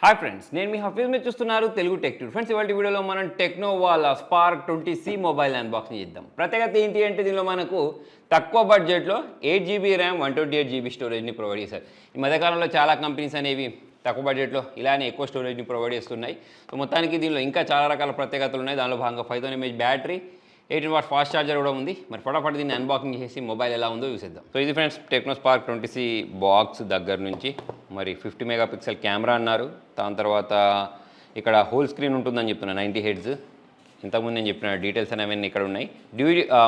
Hi friends, నేను మీ హఫీజ్ మీరు చూస్తున్నారు తెలుగు టెక్ ట్యూబ్. ఫ్రెండ్స్, ఇవాళ వీడియోలో మనం టెక్నో వాళ్ళ స్పార్క్ 20C మొబైల్ అన్బాక్సింగ్ చేద్దాం. ప్రత్యేకత ఏంటి అంటే దీనిలో మనకు తక్కువ బడ్జెట్లో 8GB ర్యామ్ 128GB స్టోరేజ్ని ప్రొవైడ్ చేశారు. ఈ మధ్యకాలంలో చాలా కంపెనీస్ అనేవి తక్కువ బడ్జెట్లో ఇలానే ఎక్కువ స్టోరేజ్ని ప్రొవైడ్ చేస్తున్నాయి. సో మొత్తానికి దీనిలో ఇంకా చాలా రకాల ప్రత్యేకతలు ఉన్నాయి. దానిలో భాగంగా 5000 mAh battery, 18 watt fast charger కూడా ఉంది. మరి ఫటాఫట్ దీన్ని అన్బాక్సింగ్ చేసి మొబైల్ ఎలా ఉందో చూసేద్దాం. సో ఇది friends techno spark 20C box దగ్గర నుంచి. మరి 50 మెగాపిక్సెల్ కెమెరా అన్నారు. దాని తర్వాత ఇక్కడ హోల్ స్క్రీన్ ఉంటుందని చెప్తున్నా, 90 హెడ్స్. ఇంతకుముందు నేను చెప్పిన డీటెయిల్స్ అనేవి ఇక్కడ ఉన్నాయి.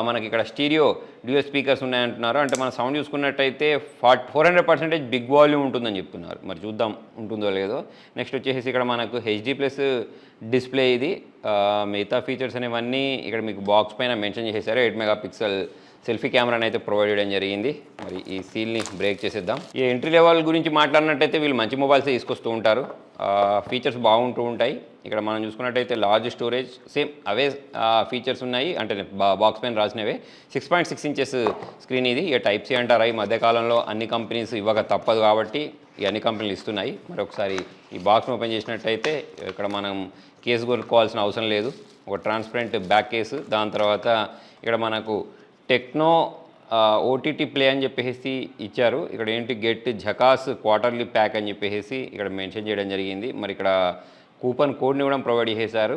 మనకి ఇక్కడ స్టీరియో డ్యూయల్ స్పీకర్స్ ఉన్నాయంటున్నారు. అంటే మన సౌండ్ చూసుకున్నట్టయితే 400% బిగ్ వాల్యూమ్ ఉంటుందని చెప్తున్నారు. మరి చూద్దాం ఉంటుందో లేదో. నెక్స్ట్ వచ్చేసి ఇక్కడ మనకు HD+ డిస్ప్లే ఇది. మిగతా ఫీచర్స్ అనేవన్నీ ఇక్కడ మీకు బాక్స్ పైన మెన్షన్ చేసేసారు. 8 మెగాపిక్సెల్ సెల్ఫీ కెమెరాని అయితే ప్రొవైడ్ చేయడం జరిగింది. మరి ఈ సీల్ని బ్రేక్ చేసేద్దాం. ఈ ఎంట్రీ లెవెల్ గురించి మాట్లాడినట్టయితే వీళ్ళు మంచి మొబైల్స్ తీసుకొస్తూ ఉంటారు. ఫీచర్స్ బాగుంటూ ఉంటాయి. ఇక్కడ మనం చూసుకున్నట్టయితే లార్జ్ స్టోరేజ్, సేమ్ అవే ఫీచర్స్ ఉన్నాయి. అంటే బాక్స్ పైన రాసినవే. 6.6 ఇంచెస్ స్క్రీన్ ఇది. ఇక Type-C అంటారా, ఈ మధ్యకాలంలో అన్ని కంపెనీస్ ఇవ్వక తప్పదు కాబట్టి ఈ అన్ని కంపెనీలు ఇస్తున్నాయి. మరి ఒకసారి ఈ బాక్స్ని ఓపెన్ చేసినట్టయితే ఇక్కడ మనం కేసు కొనుక్కోవాల్సిన అవసరం లేదు. ఒక ట్రాన్స్పరెంట్ బ్యాక్ కేసు. దాని తర్వాత ఇక్కడ మనకు టెక్నో OTT ప్లే అని చెప్పేసి ఇచ్చారు. ఇక్కడ ఏంటి గెట్ ఝకాస్ క్వార్టర్లీ ప్యాక్ అని చెప్పేసి ఇక్కడ మెన్షన్ చేయడం జరిగింది. మరి ఇక్కడ కూపన్ కోడ్ని కూడా ప్రొవైడ్ చేశారు.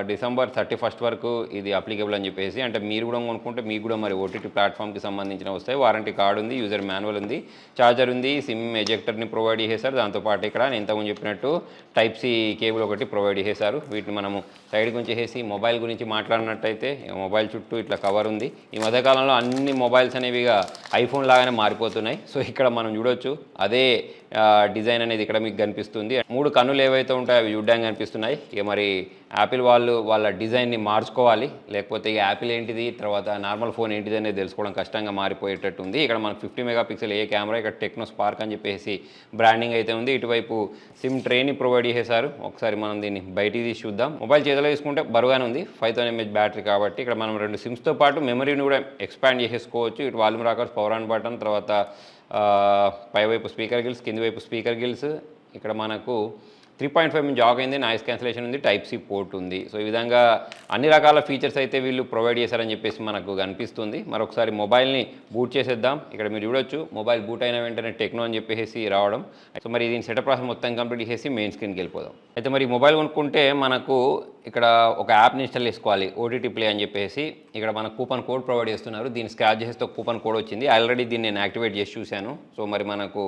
December 31 వరకు ఇది అప్లికేబుల్ అని చెప్పేసి. అంటే మీరు కూడా కొనుక్కుంటే మీకు కూడా మరి OTT ప్లాట్ఫామ్కి సంబంధించిన వస్తాయి. వారంటీ కార్డు ఉంది, యూజర్ మాన్యువల్ ఉంది, ఛార్జర్ ఉంది, సిమ్ ఎజెక్టర్ని ప్రొవైడ్ చేశారు. దాంతోపాటు ఇక్కడ నేను ఇంతకుముందు చెప్పినట్టు Type-C కేబుల్ ఒకటి ప్రొవైడ్ చేశారు. వీటిని మనము సైడ్కి ఉంచేసి మొబైల్ గురించి మాట్లాడినట్టయితే మొబైల్ చుట్టూ ఇట్లా కవర్ ఉంది. ఈ మధ్యకాలంలో అన్ని మొబైల్స్ అనేవిగా ఐఫోన్ లాగానే మారిపోతున్నాయి. సో ఇక్కడ మనం చూడొచ్చు అదే డిజైన్ అనేది ఇక్కడ మీకు కనిపిస్తుంది. 3 కన్నులు ఏవైతే ఉంటాయో అవి చూడడానికి కనిపిస్తున్నాయి. ఇక మరి యాపిల్ వాళ్ళు వాళ్ళ డిజైన్ని మార్చుకోవాలి. లేకపోతే ఇక యాపిల్ ఏంటిది, తర్వాత నార్మల్ ఫోన్ ఏంటిది అనేది తెలుసుకోవడం కష్టంగా మారిపోయేటట్టు ఉంది. ఇక్కడ మనకు 50 మెగాపిక్సెల్ కెమెరా, ఇక్కడ టెక్నో స్పార్క్ అని చెప్పేసి బ్రాండింగ్ అయితే ఉంది. ఇటువైపు సిమ్ ట్రేని ప్రొవైడ్ చేశారు. ఒకసారి మనం దీన్ని బయటికి తీసి చూద్దాం. మొబైల్ చేతిలో తీసుకుంటే బరువుగానే ఉంది. 5000 mAh బ్యాటరీ కాబట్టి ఇక్కడ మనం 2 సిమ్స్తో పాటు మెమరీని కూడా ఎక్స్పాండ్ చేసేసుకోవచ్చు. ఇటు volume rockers, power on button, తర్వాత పైవైపు స్పీకర్ గిల్స్, కింది వైపు స్పీకర్ గిల్స్. ఇక్కడ మనకు 3.5 జాగ్ అయింది, నాయిస్ క్యాన్సిలేషన్ ఉంది, Type-C పోర్ట్ ఉంది. సో ఈ విధంగా అన్ని రకాల ఫీచర్స్ అయితే వీళ్ళు ప్రొవైడ్ చేశారని చెప్పేసి మనకు కనిపిస్తుంది. మరొకసారి మొబైల్ని బూట్ చేసేద్దాం. ఇక్కడ మీరు చూడొచ్చు మొబైల్ బూట్ అయిన వెంటనే టెక్నో అని చెప్పేసి రావడం. సో మరి దీని సెటప్ ప్రాసెస్ మొత్తం కంప్లీట్ చేసి మెయిన్ స్క్రీన్కి వెళ్ళిపోదాం. అయితే మరి మొబైల్ కొనుక్కుంటే మనకు ఇక్కడ ఒక యాప్ని ఇన్స్టాల్ చేసుకోవాలి, OTT ప్లే అని చెప్పేసి. ఇక్కడ మన కూపన్ కోడ్ ప్రొవైడ్ చేస్తున్నారు. దీన్ని స్క్రాచ్ చేస్తే ఒక కూపన్ కోడ్ వచ్చింది. ఆల్రెడీ దీన్ని నేను యాక్టివేట్ చేసి చూశాను. సో మరి మనకు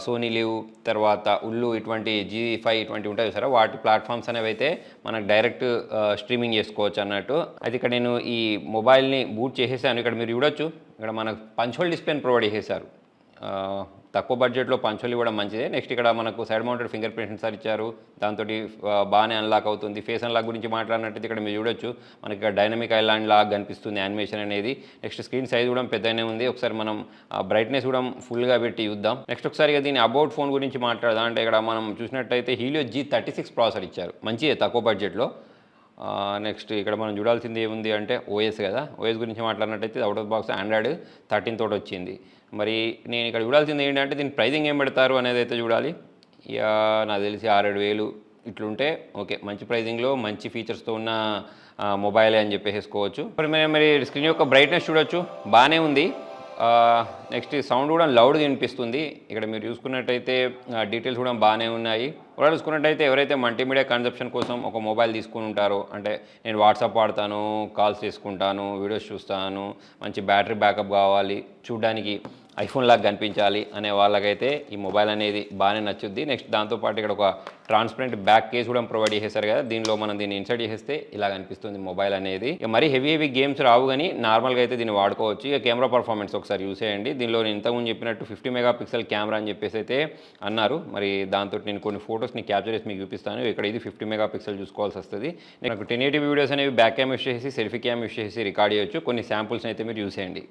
సోనీ లివ్, తర్వాత ఉల్లు, ఇటువంటి G5 ఇటువంటి ఉంటాయి సరే, వాటి ప్లాట్ఫామ్స్ అనేవి అయితే మనకు డైరెక్ట్ స్ట్రీమింగ్ చేసుకోవచ్చు అన్నట్టు. అయితే ఇక్కడ నేను ఈ మొబైల్ని బూట్ చేసేసాను. ఇక్కడ మీరు చూడొచ్చు ఇక్కడ మనకు పంచ్ హోల్ డిస్ప్లేని ప్రొవైడ్ చేశారు. తక్కువ బడ్జెట్లో పంచ్ హోల్ ఇవ్వడం మంచిదే. నెక్స్ట్ ఇక్కడ మనకు side mounted finger print censor ఇచ్చారు. దాంతో బాగానే అన్లాక్ అవుతుంది. ఫేస్ అన్లాక్ గురించి మాట్లాడినట్టయితే ఇక్కడ మీరు చూడొచ్చు మనకి ఇక్కడ డైనమిక్ ఐలాండ్ లాగా కనిపిస్తుంది యానిమేషన్ అనేది. నెక్స్ట్ స్క్రీన్ సైజ్ కూడా పెద్దగానే ఉంది. ఒకసారి మనం బ్రైట్నెస్ కూడా ఫుల్గా పెట్టి చూద్దాం. నెక్స్ట్ ఒకసారి దీని అబౌట్ ఫోన్ గురించి మాట్లాడదాం. అంటే ఇక్కడ మనం చూసినట్టయితే Helio G36 ప్రాసెసర్ ఇచ్చారు. మంచిదే తక్కువ బడ్జెట్లో. నెక్స్ట్ ఇక్కడ మనం చూడాల్సింది ఏముంది అంటే OS కదా. OS గురించి మాట్లాడినట్టయితే అవుట్ ఆఫ్ బాక్స్ Android 13 తోటి వచ్చింది. మరి నేను ఇక్కడ చూడాల్సింది ఏంటంటే దీని ప్రైజింగ్ ఏం పెడతారు అనేది అయితే చూడాలి. ఇక నాకు తెలిసి 6-7 ఇట్లుంటే ఓకే, మంచి ప్రైజింగ్లో మంచి ఫీచర్స్తో ఉన్న మొబైలే అని చెప్పేసుకోవచ్చు. మరి స్క్రీన్ యొక్క బ్రైట్నెస్ చూడొచ్చు, బాగానే ఉంది. నెక్స్ట్ సౌండ్ కూడా లౌడ్గా వినిపిస్తుంది. ఇక్కడ మీరు చూసుకున్నట్టయితే డీటెయిల్స్ కూడా బాగానే ఉన్నాయి. కూడా చూసుకున్నట్టయితే ఎవరైతే మల్టీమీడియా కన్సెప్షన్ కోసం ఒక మొబైల్ తీసుకుని ఉంటారో, అంటే నేను వాట్సాప్ వాడతాను, కాల్స్ చేసుకుంటాను, వీడియోస్ చూస్తాను, మంచి బ్యాటరీ బ్యాకప్ కావాలి, చూడడానికి ఐఫోన్ లాగా కనిపించాలి అనే వాళ్ళకైతే ఈ మొబైల్ అనేది బాగానే నచ్చుద్ది. నెక్స్ట్ దాంతోపాటు ఇక్కడ ఒక ట్రాన్స్పరెంట్ బ్యాక్ కేస్ కూడా ప్రొవైడ్ చేసేసారు కదా. దీనిలో మనం దీన్ని ఇన్సర్ట్ చేసేస్తే ఇలా కనిపిస్తుంది మొబైల్ అనేది. ఇక మరీ హెవీ గేమ్స్ రావు, కానీ నార్మల్గా అయితే దీన్ని వాడుకోవచ్చు. ఇక కెమెరా పర్ఫార్మెన్స్ ఒకసారి యూస్ చేయండి. దీనిలో నేను ఇంతకుముందు చెప్పినట్టు 50 మెగాపిక్సెల్ కెమెరా అని చెప్పేసి అయితే అన్నారు. మరి దాంతో నేను కొన్ని ఫోటోస్ని క్యాప్చర్ చేసి మీకు చూపిస్తాను. ఇక్కడ ఇది 50 మెగాపిక్సెల్ చూసుకోవాల్సి వస్తుంది. నాకు 1080 వీడియోస్ అనేవి బ్యాక్ క్యామ్ యూస్ చేసి, సెల్ఫీ క్యామ్ యూస్ చేసి రికార్డ్ చేయొచ్చు. కొన్ని శాంపుల్స్ని అయితే మీరు యూస్ చేయండి.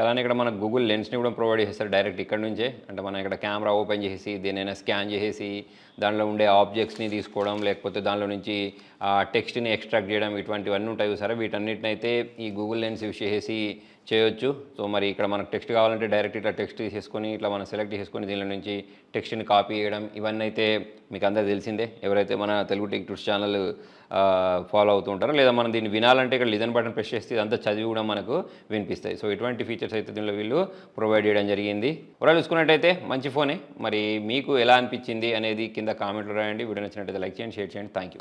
అలానే ఇక్కడ మనకు గూగుల్ లెన్స్ని కూడా ప్రొవైడ్ చేస్తారు డైరెక్ట్ ఇక్కడ నుంచే. అంటే మనం ఇక్కడ కెమెరా ఓపెన్ చేసి దేనైనా స్కాన్ చేసేసి దానిలో ఉండే ఆబ్జెక్ట్స్ని తీసుకోవడం, లేకపోతే దానిలో నుంచి టెక్స్ట్ని ఎక్స్ట్రాక్ట్ చేయడం, ఇటువంటివన్నీ ఉంటాయి చూసారా. వీటన్నిటినైతే ఈ గూగుల్ లెన్స్ యూస్ చేసేసి చేయొచ్చు. సో మరి ఇక్కడ మనకు టెక్స్ట్ కావాలంటే డైరెక్ట్ ఇట్లా టెక్స్ట్ తీసేసుకొని ఇట్లా మనం సెలెక్ట్ చేసుకొని దీనిలో నుంచి టెక్స్ట్ని కాపీ చేయడం, ఇవన్నీ అయితే మీకు అందరూ తెలిసిందే ఎవరైతే మన Telugu tech tours channel follow అవుతూ ఉంటారో. లేదా మనం దీన్ని వినాలంటే ఇక్కడ లిజన్ బటన్ ప్రెస్ చేస్తే ఇదంతా చదివి కూడా మనకు వినిపిస్తాయి. సో ఇటువంటి ఫీచర్స్ అయితే దీనిలో వీళ్ళు ప్రొవైడ్ చేయడం జరిగింది. ఓవరాల్ చూసుకున్నట్టయితే మంచి ఫోనే. మరి మీకు ఎలా అనిపించింది అనేది కింద కామెంట్లో రాయండి. వీడియో నచ్చినట్టయితే లైక్ చేయండి, షేర్ చేయండి. Thank you.